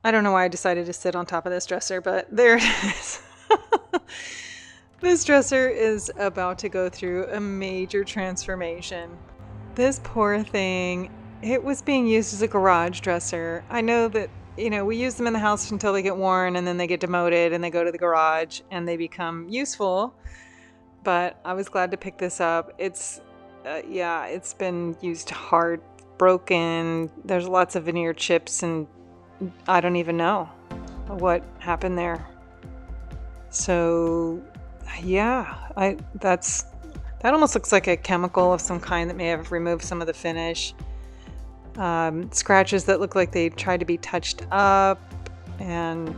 I don't know why I decided to sit on top of this dresser, but there it is. This dresser is about to go through a major transformation. This poor thing, it was being used as a garage dresser. I know that, we use them in the house until they get worn and then they get demoted and they go to the garage and they become useful. But I was glad to pick this up. It's been used hard, broken. There's lots of veneer chips and I don't even know what happened there. So yeah, that almost looks like a chemical of some kind that may have removed some of the finish. Scratches that look like they tried to be touched up, and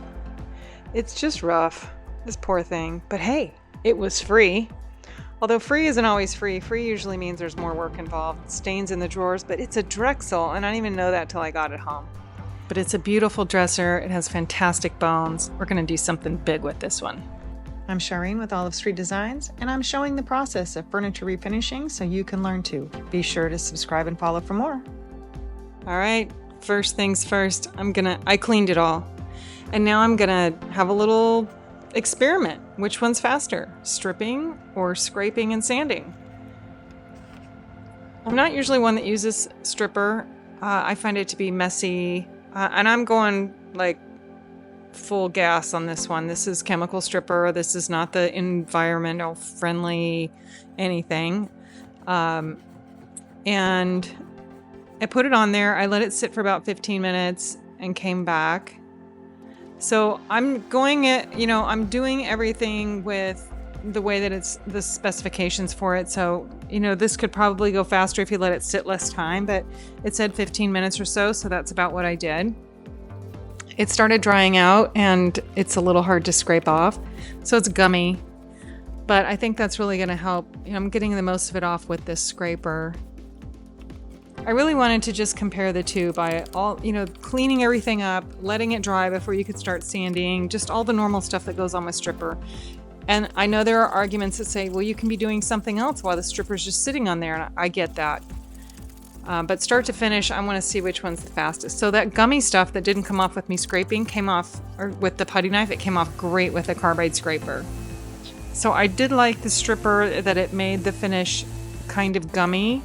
it's just rough, this poor thing. But hey, it was free. Although free isn't always free. Free usually means there's more work involved. Stains in the drawers, but it's a Drexel, and I didn't even know that till I got it home. But it's a beautiful dresser. It has fantastic bones. We're going to do something big with this one. I'm Shireen with Olive Street Designs, and I'm showing the process of furniture refinishing so you can learn too. Be sure to subscribe and follow for more. All right, first things first, I cleaned it all. And now I'm gonna have a little experiment. Which one's faster, stripping or scraping and sanding? I'm not usually one that uses stripper. I find it to be messy, and I'm going like full gas on this one. This is chemical stripper. This is not the environmental friendly anything. And I put it on there. I let it sit for about 15 minutes and came back. So I'm doing everything with the way that it's the specifications for it. So, this could probably go faster if you let it sit less time, but it said 15 minutes or so. So that's about what I did. It started drying out and it's a little hard to scrape off. So it's gummy, but I think that's really going to help. I'm getting the most of it off with this scraper. I really wanted to just compare the two by cleaning everything up, letting it dry before you could start sanding, just all the normal stuff that goes on with stripper. And I know there are arguments that say, well, you can be doing something else while the stripper's just sitting on there. And I get that. But start to finish, I want to see which one's the fastest. So that gummy stuff that didn't come off with me scraping came off, or with the putty knife, it came off great with the carbide scraper. So I did like the stripper that it made the finish kind of gummy.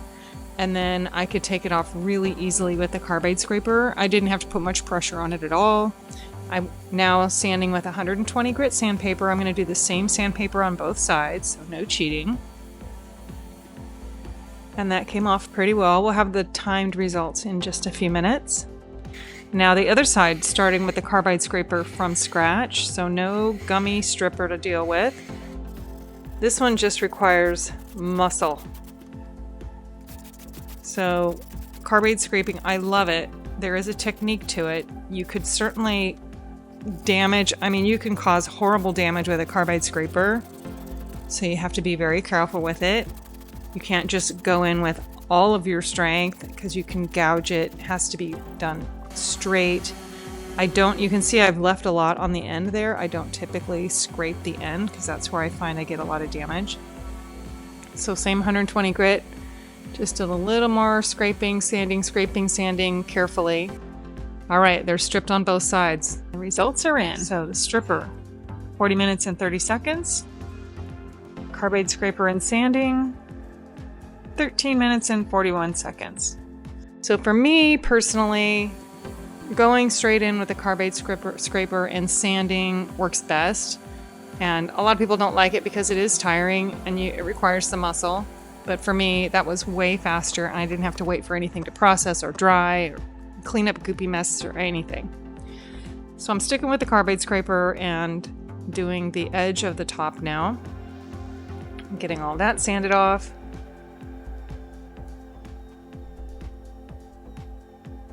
And then I could take it off really easily with the carbide scraper. I didn't have to put much pressure on it at all. I'm now sanding with 120 grit sandpaper. I'm going to do the same sandpaper on both sides, so no cheating. And that came off pretty well. We'll have the timed results in just a few minutes. Now the other side, starting with the carbide scraper from scratch, so no gummy stripper to deal with. This one just requires muscle. So carbide scraping, I love it. There is a technique to it. You could certainly you can cause horrible damage with a carbide scraper. So you have to be very careful with it. You can't just go in with all of your strength because you can gouge it. It has to be done straight. You can see I've left a lot on the end there. I don't typically scrape the end because that's where I find I get a lot of damage. So same 120 grit. Just a little more scraping, sanding carefully. All right, they're stripped on both sides. The results are in. So the stripper, 40 minutes and 30 seconds. Carbide scraper and sanding, 13 minutes and 41 seconds. So for me personally, going straight in with the carbide scraper and sanding works best. And a lot of people don't like it because it is tiring and it requires some muscle. But for me, that was way faster and I didn't have to wait for anything to process or dry or clean up goopy mess or anything. So I'm sticking with the carbide scraper and doing the edge of the top now. I'm getting all that sanded off.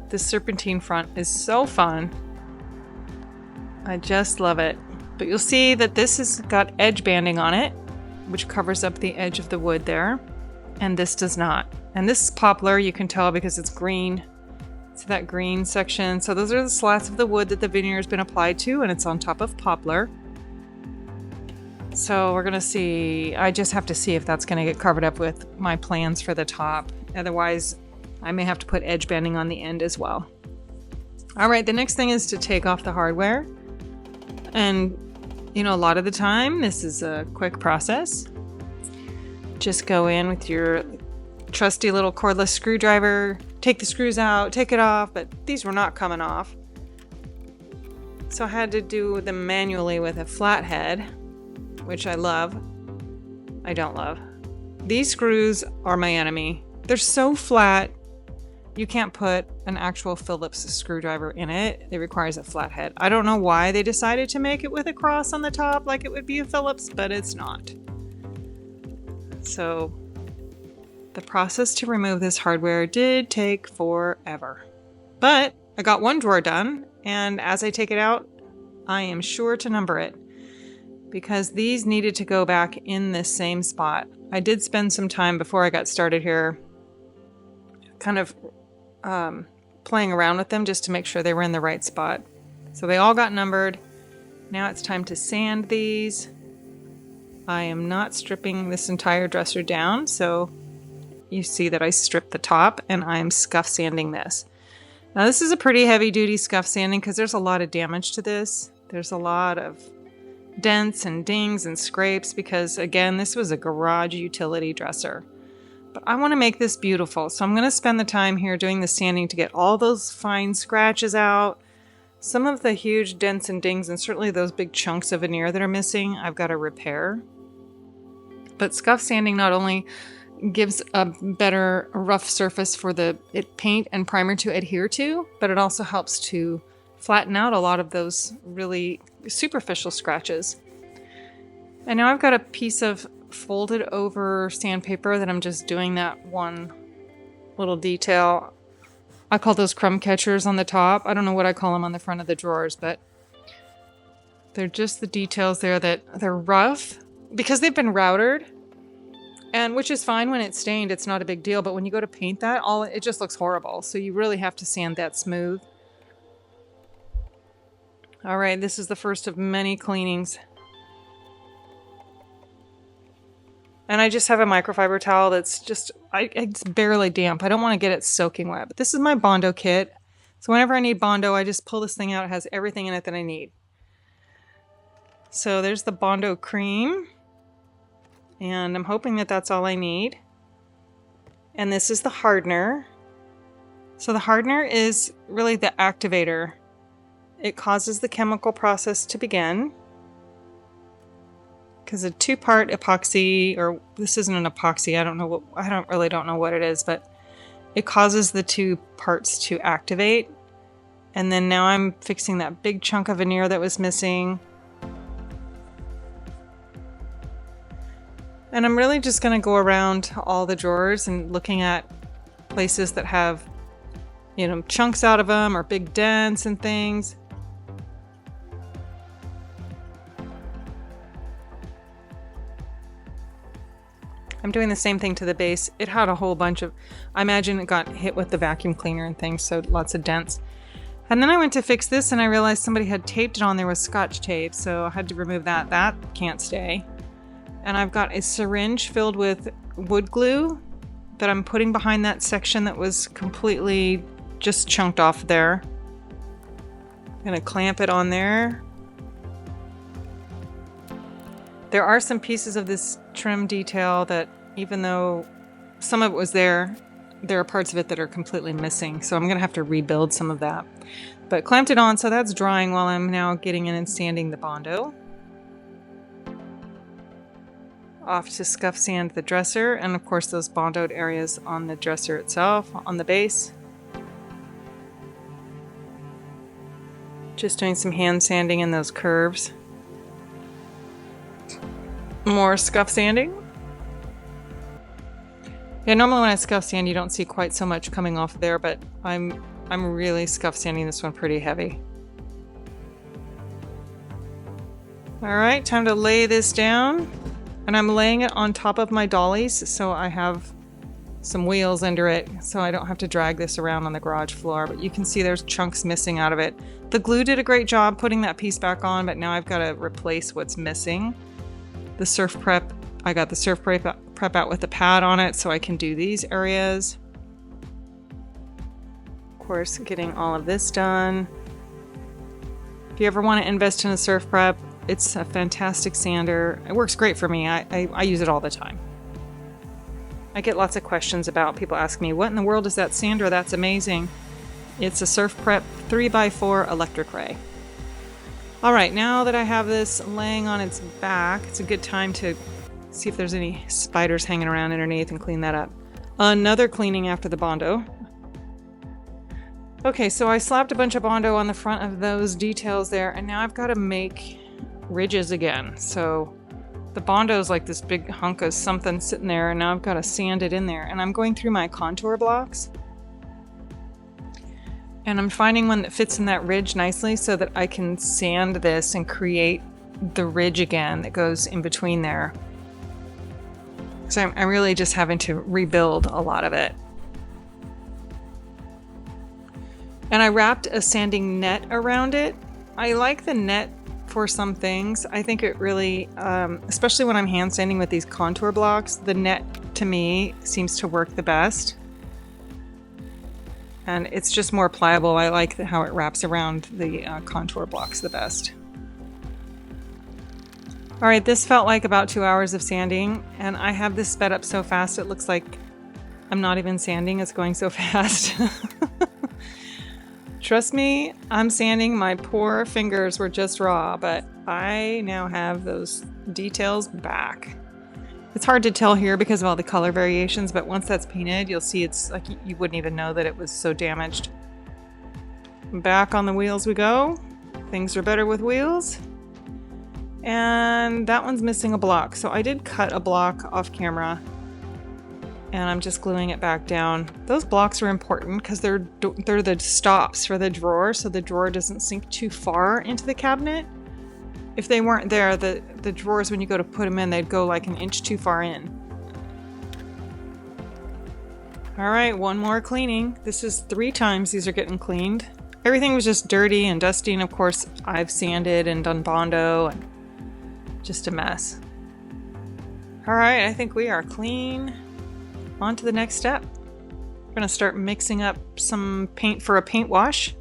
This serpentine front is so fun. I just love it. But you'll see that this has got edge banding on it, which covers up the edge of the wood there. And this does not. And this is poplar, you can tell because it's green. It's that green section. So those are the slats of the wood that the veneer has been applied to, and it's on top of poplar. So we're gonna see, I just have to see if that's gonna get covered up with my plans for the top. Otherwise, I may have to put edge banding on the end as well. All right, the next thing is to take off the hardware. And, you know, a lot of the time, this is a quick process. Just go in with your trusty little cordless screwdriver, take the screws out, take it off, but these were not coming off. So I had to do them manually with a flathead, which I love. I don't love. These screws are my enemy. They're so flat, you can't put an actual Phillips screwdriver in it. It requires a flathead. I don't know why they decided to make it with a cross on the top like it would be a Phillips, but it's not. So the process to remove this hardware did take forever. But I got one drawer done, and as I take it out, I am sure to number it because these needed to go back in this same spot. I did spend some time before I got started here kind of playing around with them just to make sure they were in the right spot. So they all got numbered. Now it's time to sand these. I am not stripping this entire dresser down, so you see that I stripped the top and I'm scuff sanding this. Now this is a pretty heavy duty scuff sanding because there's a lot of damage to this. There's a lot of dents and dings and scrapes because, again, this was a garage utility dresser. But I want to make this beautiful, so I'm going to spend the time here doing the sanding to get all those fine scratches out. Some of the huge dents and dings, and certainly those big chunks of veneer that are missing, I've got to repair. But scuff sanding not only gives a better rough surface for the paint and primer to adhere to, but it also helps to flatten out a lot of those really superficial scratches. And now I've got a piece of folded over sandpaper that I'm just doing that one little detail. I call those crumb catchers on the top. I don't know what I call them on the front of the drawers, but they're just the details there that they're rough because they've been routered, and which is fine when it's stained. It's not a big deal, but when you go to paint that, it just looks horrible. So you really have to sand that smooth. All right, this is the first of many cleanings. And I just have a microfiber towel that's just, it's barely damp. I don't want to get it soaking wet. But this is my Bondo kit. So whenever I need Bondo, I just pull this thing out. It has everything in it that I need. So there's the Bondo cream. And I'm hoping that that's all I need. And this is the hardener. So the hardener is really the activator. It causes the chemical process to begin. Because a two-part epoxy, or this isn't an epoxy, I don't know what it is, but it causes the two parts to activate. And then now I'm fixing that big chunk of veneer that was missing. And I'm really just going to go around all the drawers and looking at places that have, you know, chunks out of them or big dents and things. I'm doing the same thing to the base. It had a whole bunch of, I imagine it got hit with the vacuum cleaner and things, so lots of dents. And then I went to fix this and I realized somebody had taped it on there with Scotch tape, so I had to remove that. That can't stay. And I've got a syringe filled with wood glue that I'm putting behind that section that was completely just chunked off there. I'm gonna clamp it on there. There are some pieces of this trim detail that, even though some of it was there are parts of it that are completely missing. So I'm going to have to rebuild some of that. But clamped it on, so that's drying while I'm now getting in and sanding the Bondo. Off to scuff sand the dresser, and of course those Bondoed areas on the dresser itself, on the base. Just doing some hand sanding in those curves. More scuff sanding. Yeah, normally when I scuff sand, you don't see quite so much coming off there, but I'm really scuff sanding this one pretty heavy. All right, time to lay this down. And I'm laying it on top of my dollies, so I have some wheels under it, so I don't have to drag this around on the garage floor. But you can see there's chunks missing out of it. The glue did a great job putting that piece back on, but now I've got to replace what's missing. The surf prep, I got the surf prep out with a pad on it so I can do these areas. course, getting all of this done. If you ever want to invest in a surf prep, it's a fantastic sander. It works great for me. I use it all the time. I get lots of questions about people ask me, what in the world is that sander? That's amazing. It's a Surf Prep 3x4 electric ray. All right, now that I have this laying on its back, it's a good time to see if there's any spiders hanging around underneath and clean that up. Another cleaning after the Bondo. Okay, so I slapped a bunch of Bondo on the front of those details there, and now I've got to make ridges again. So the Bondo is like this big hunk of something sitting there, and now I've got to sand it in there. And I'm going through my contour blocks, and I'm finding one that fits in that ridge nicely so that I can sand this and create the ridge again that goes in between there. So I'm really just having to rebuild a lot of it. And I wrapped a sanding net around it. I like the net for some things. I think it really, especially when I'm hand sanding with these contour blocks, the net to me seems to work the best. And it's just more pliable. I like how it wraps around the contour blocks the best. All right, this felt like about 2 hours of sanding, and I have this sped up so fast it looks like I'm not even sanding. It's going so fast. Trust me, I'm sanding. My poor fingers were just raw, but I now have those details back. It's hard to tell here because of all the color variations, but once that's painted, you'll see it's like you wouldn't even know that it was so damaged. Back on the wheels we go. Things are better with wheels. And that one's missing a block. So I did cut a block off camera, and I'm just gluing it back down. Those blocks are important because they're the stops for the drawer, so the drawer doesn't sink too far into the cabinet. If they weren't there, the drawers, when you go to put them in, they'd go like an inch too far in. All right, one more cleaning. This is 3 times these are getting cleaned. Everything was just dirty and dusty, and of course I've sanded and done Bondo, and just a mess. All right, I think we are clean. On to the next step. We're gonna start mixing up some paint for a paint wash.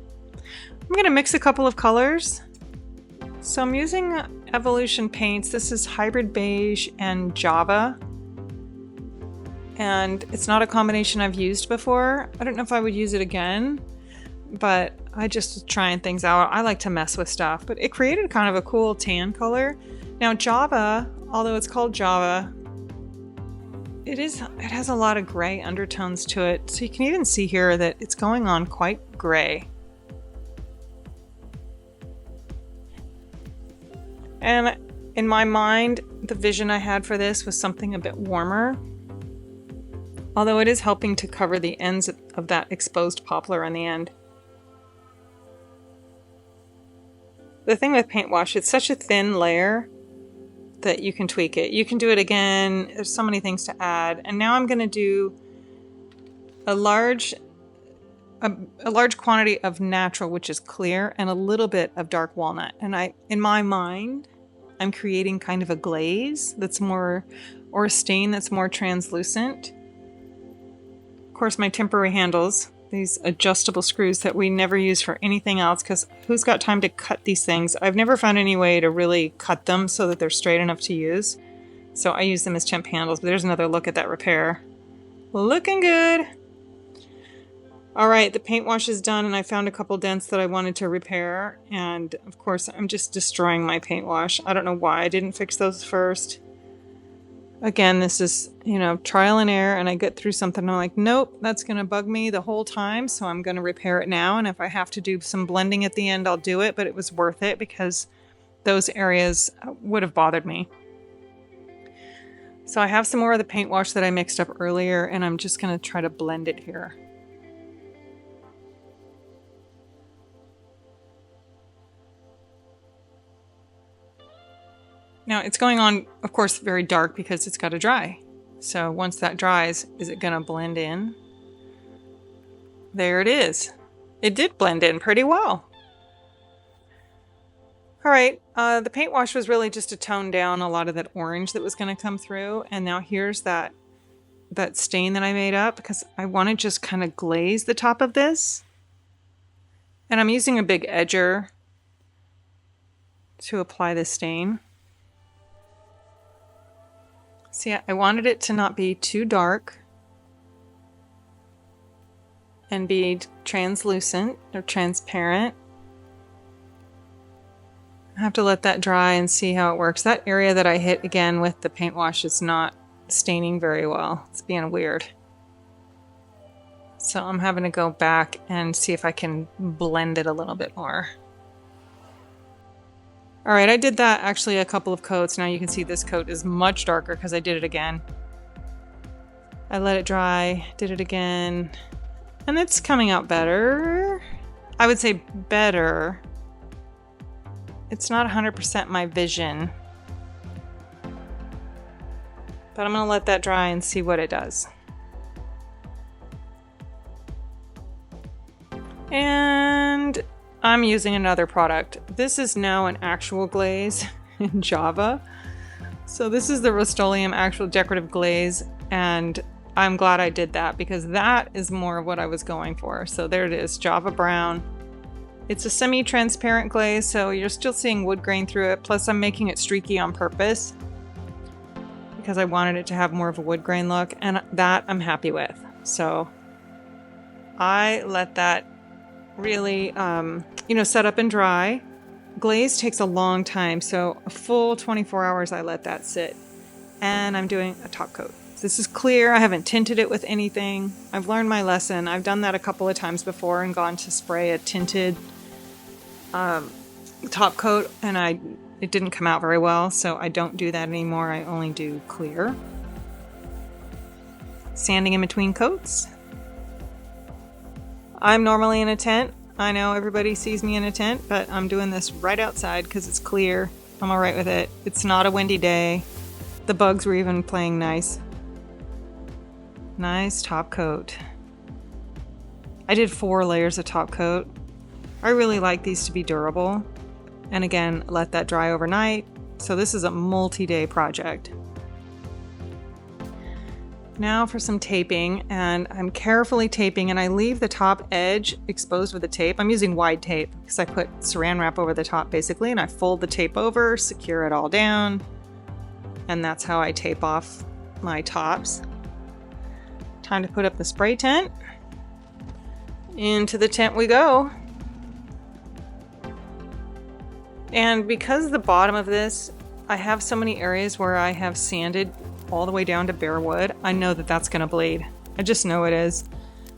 I'm gonna mix a couple of colors. So I'm using Evolution paints. This is Hybrid Beige and Java. And it's not a combination I've used before. I don't know if I would use it again, but I just trying things out. I like to mess with stuff, but it created kind of a cool tan color. Now Java, although it's called Java, it has a lot of gray undertones to it. So you can even see here that it's going on quite gray. And in my mind, the vision I had for this was something a bit warmer. Although it is helping to cover the ends of that exposed poplar on the end. The thing with paint wash, it's such a thin layer that you can tweak it. You can do it again. There's so many things to add. And now I'm going to do a large quantity of natural, which is clear, and a little bit of dark walnut. And in my mind, I'm creating kind of a glaze that's more, or a stain that's more translucent. Of course, my temporary handles, these adjustable screws that we never use for anything else, because who's got time to cut these things? I've never found any way to really cut them so that they're straight enough to use. So I use them as temp handles, but there's another look at that repair. Looking good. All right, the paint wash is done, and I found a couple dents that I wanted to repair. And of course, I'm just destroying my paint wash. I don't know why I didn't fix those first. Again, this is, trial and error, and I get through something and I'm like, nope, that's going to bug me the whole time, so I'm going to repair it now. And if I have to do some blending at the end, I'll do it, but it was worth it because those areas would have bothered me. So I have some more of the paint wash that I mixed up earlier, and I'm just going to try to blend it here. Now it's going on, of course, very dark because it's got to dry. So once that dries, is it going to blend in? There it is. It did blend in pretty well. All right, the paint wash was really just to tone down a lot of that orange that was going to come through. And now here's that stain that I made up because I want to just kind of glaze the top of this. And I'm using a big edger to apply the stain. See, I wanted it to not be too dark and be translucent or transparent. I have to let that dry and see how it works. That area that I hit again with the paint wash is not staining very well. It's being weird. So I'm having to go back and see if I can blend it a little bit more. All right, I did that actually a couple of coats. Now you can see this coat is much darker because I did it again. I let it dry, did it again, and it's coming out better. I would say better. It's not 100% my vision, but I'm gonna let that dry and see what it does. And I'm using another product. This is now an actual glaze in Java. So this is the Rust-Oleum actual decorative glaze, and I'm glad I did that because that is more of what I was going for. So there it is, Java Brown. It's a semi-transparent glaze, so you're still seeing wood grain through it. Plus I'm making it streaky on purpose because I wanted it to have more of a wood grain look, and that I'm happy with. So I let that really, set up and dry. Glaze takes a long time, so a full 24 hours I let that sit. And I'm doing a top coat. This is clear. I haven't tinted it with anything. I've learned my lesson. I've done that a couple of times before and gone to spray a tinted top coat, and it didn't come out very well, so I don't do that anymore. I only do clear. Sanding in between coats. I'm normally in a tent. I know everybody sees me in a tent, but I'm doing this right outside because it's clear. I'm all right with it. It's not a windy day. The bugs were even playing nice. Nice top coat. I did 4 layers of top coat. I really like these to be durable. And again, let that dry overnight. So this is a multi-day project. Now for some taping, and I'm carefully taping, and I leave the top edge exposed with the tape. I'm using wide tape because I put saran wrap over the top basically, and I fold the tape over, secure it all down, and that's how I tape off my tops. Time to put up the spray tent. Into the tent we go. And because the bottom of this, I have so many areas where I have sanded all the way down to bare wood, I know that that's going to bleed. I just know it is.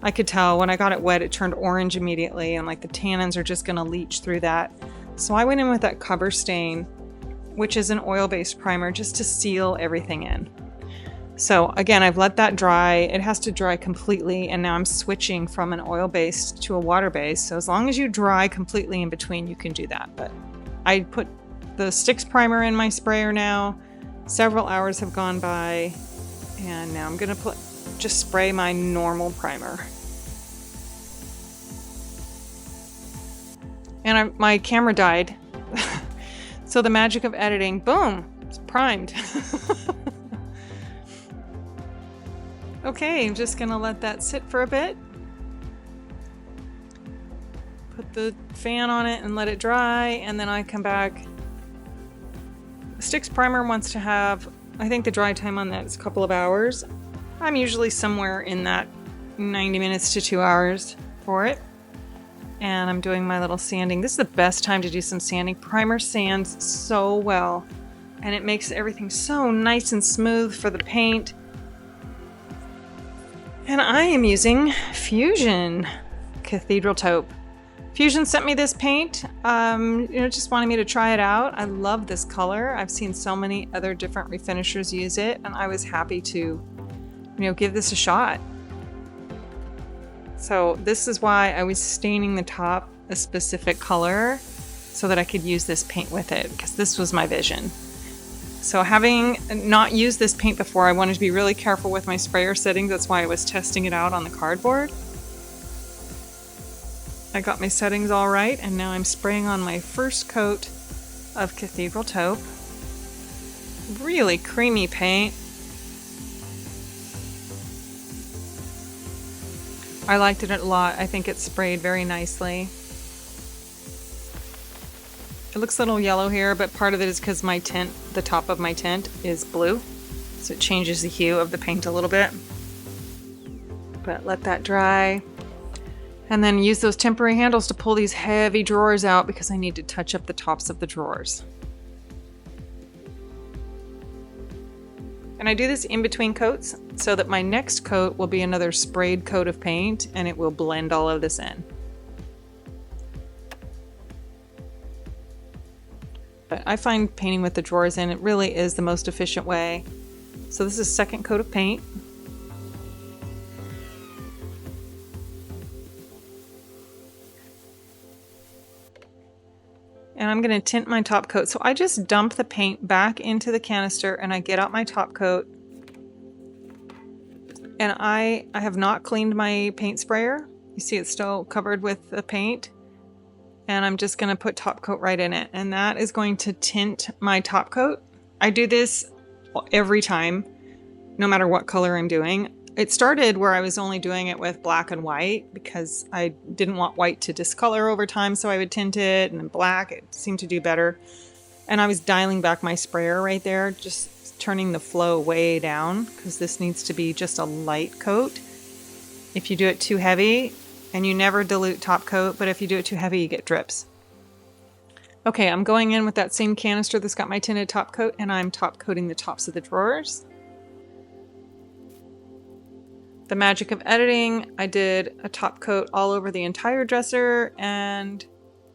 I could tell when I got it wet, it turned orange immediately, and like the tannins are just going to leach through that. So I went in with that cover stain, which is an oil-based primer, just to seal everything in. So again, I've let that dry. It has to dry completely, and now I'm switching from an oil-based to a water-based. So as long as you dry completely in between, you can do that. But I put the Sticks primer in my sprayer now. Several hours have gone by, and now I'm gonna just spray my normal primer. And my camera died, so the magic of editing, boom, it's primed. Okay, I'm just gonna let that sit for a bit. Put the fan on it and let it dry, and then I come back. Sticks primer wants to have, I think the dry time on that is a couple of hours. I'm usually somewhere in that 90 minutes to 2 hours for it. And I'm doing my little sanding. This is the best time to do some sanding. Primer sands so well, and it makes everything so nice and smooth for the paint. And I am using Fusion Cathedral Taupe. Fusion sent me this paint, just wanting me to try it out. I love this color. I've seen so many other different refinishers use it, and I was happy to, give this a shot. So this is why I was staining the top a specific color so that I could use this paint with it, because this was my vision. So having not used this paint before, I wanted to be really careful with my sprayer settings. That's why I was testing it out on the cardboard. I got my settings all right, and now I'm spraying on my first coat of Cathedral Taupe. Really creamy paint. I liked it a lot. I think it sprayed very nicely. It looks a little yellow here, but part of it is because my tent, the top of my tent is blue. So it changes the hue of the paint a little bit. But let that dry. And then use those temporary handles to pull these heavy drawers out because I need to touch up the tops of the drawers. And I do this in between coats so that my next coat will be another sprayed coat of paint and it will blend all of this in. But I find painting with the drawers in, it really is the most efficient way. So this is second coat of paint. And I'm going to tint my top coat. So I just dump the paint back into the canister and I get out my top coat. And I have not cleaned my paint sprayer. You see it's still covered with the paint. And I'm just going to put top coat right in it. And that is going to tint my top coat. I do this every time, no matter what color I'm doing. It started where I was only doing it with black and white because I didn't want white to discolor over time, so I would tint it, and then black, it seemed to do better. And I was dialing back my sprayer right there, just turning the flow way down because this needs to be just a light coat. If you do it too heavy, and you never dilute top coat, but if you do it too heavy, you get drips. Okay, I'm going in with that same canister that's got my tinted top coat, and I'm top coating the tops of the drawers. The magic of editing, I did a top coat all over the entire dresser and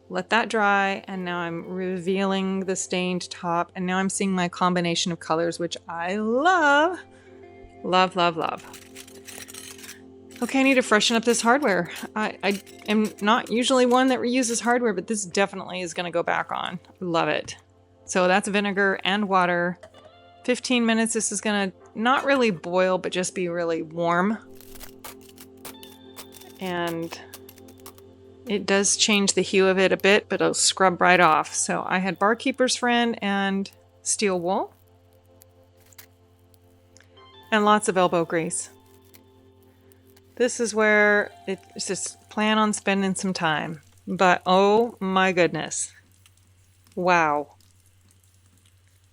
let that dry, and now I'm revealing the stained top, and now I'm seeing my combination of colors, which I love. Love, love, love. Okay, I need to freshen up this hardware. I am not usually one that reuses hardware, but this definitely is going to go back on. Love it. So that's vinegar and water. 15 minutes, this is going to not really boil, but just be really warm. And it does change the hue of it a bit, but it'll scrub right off. So I had Barkeeper's Friend and steel wool. And lots of elbow grease. This is where it's just plan on spending some time. But oh my goodness. Wow.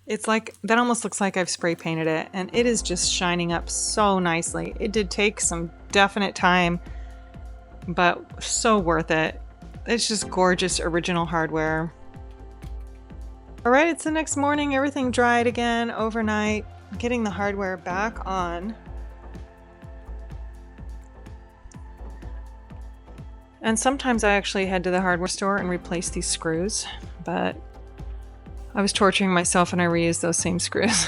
It's like, that almost looks like I've spray painted it, and it is just shining up so nicely. It did take some definite time, but so worth it. It's just gorgeous original hardware. All right, it's the next morning. Everything dried again overnight. Getting the hardware back on. And sometimes I actually head to the hardware store and replace these screws, but I was torturing myself and I reused those same screws.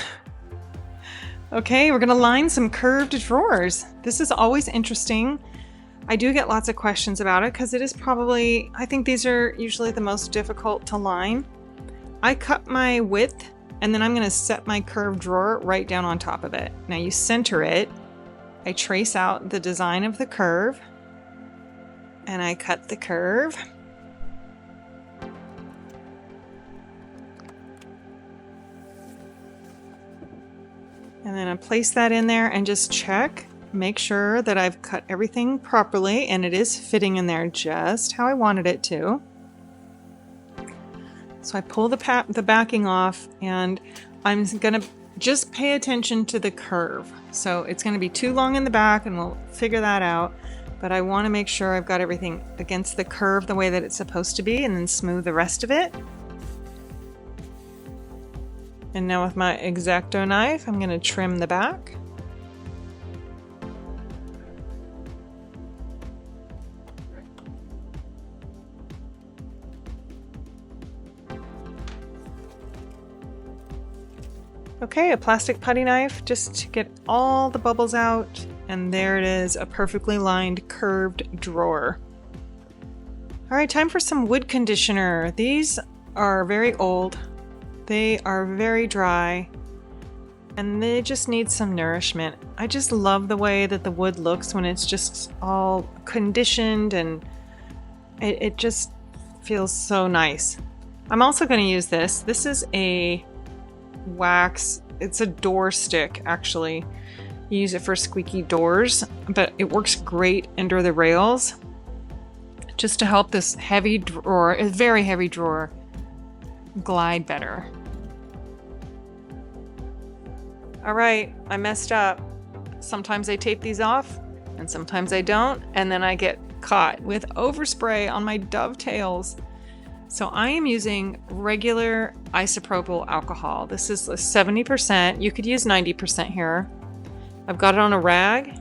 Okay, we're gonna line some curved drawers. This is always interesting. I do get lots of questions about it because it is probably, I think these are usually the most difficult to line. I cut my width and then I'm gonna set my curved drawer right down on top of it. Now you center it. I trace out the design of the curve and I cut the curve. And then I place that in there and just check, make sure that I've cut everything properly and it is fitting in there just how I wanted it to. So I pull the backing off and I'm gonna just pay attention to the curve. So it's gonna be too long in the back and we'll figure that out. But I wanna make sure I've got everything against the curve the way that it's supposed to be and then smooth the rest of it. And now with my X-Acto knife, I'm going to trim the back. Okay, a plastic putty knife just to get all the bubbles out. And there it is, a perfectly lined curved drawer. All right, time for some wood conditioner. These are very old. They are very dry and they just need some nourishment. I just love the way that the wood looks when it's just all conditioned and it just feels so nice. I'm also going to use this. This is a wax, it's a door stick actually. You use it for squeaky doors, but it works great under the rails just to help this heavy drawer, a very heavy drawer, glide better. All right, I messed up. Sometimes I tape these off and sometimes I don't, and then I get caught with overspray on my dovetails. So I am using regular isopropyl alcohol. This is 70%. You could use 90% here. I've got it on a rag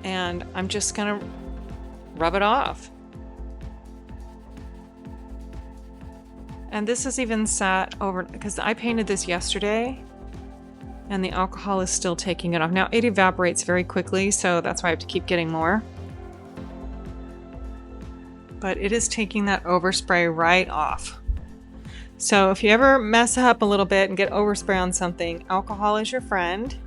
and I'm just gonna rub it off. And this is even sat over, because I painted this yesterday and the alcohol is still taking it off. Now it evaporates very quickly, so that's why I have to keep getting more. But it is taking that overspray right off. So if you ever mess up a little bit and get overspray on something, alcohol is your friend.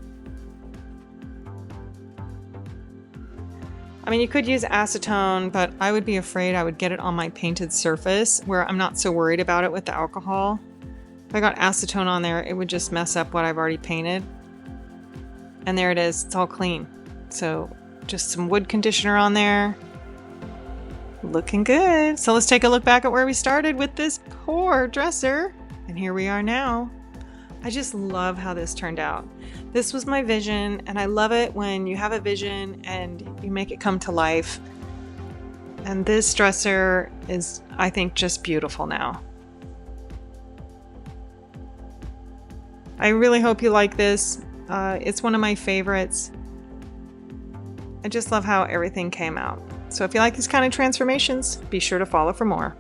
I mean, you could use acetone, but I would be afraid I would get it on my painted surface where I'm not so worried about it with the alcohol. If I got acetone on there, it would just mess up what I've already painted. And there it is, it's all clean. So just some wood conditioner on there. Looking good. So let's take a look back at where we started with this poor dresser. And here we are now. I just love how this turned out. This was my vision, and I love it when you have a vision and you make it come to life. And this dresser is, I think, just beautiful now. I really hope you like this. It's one of my favorites. I just love how everything came out. So if you like these kind of transformations, be sure to follow for more.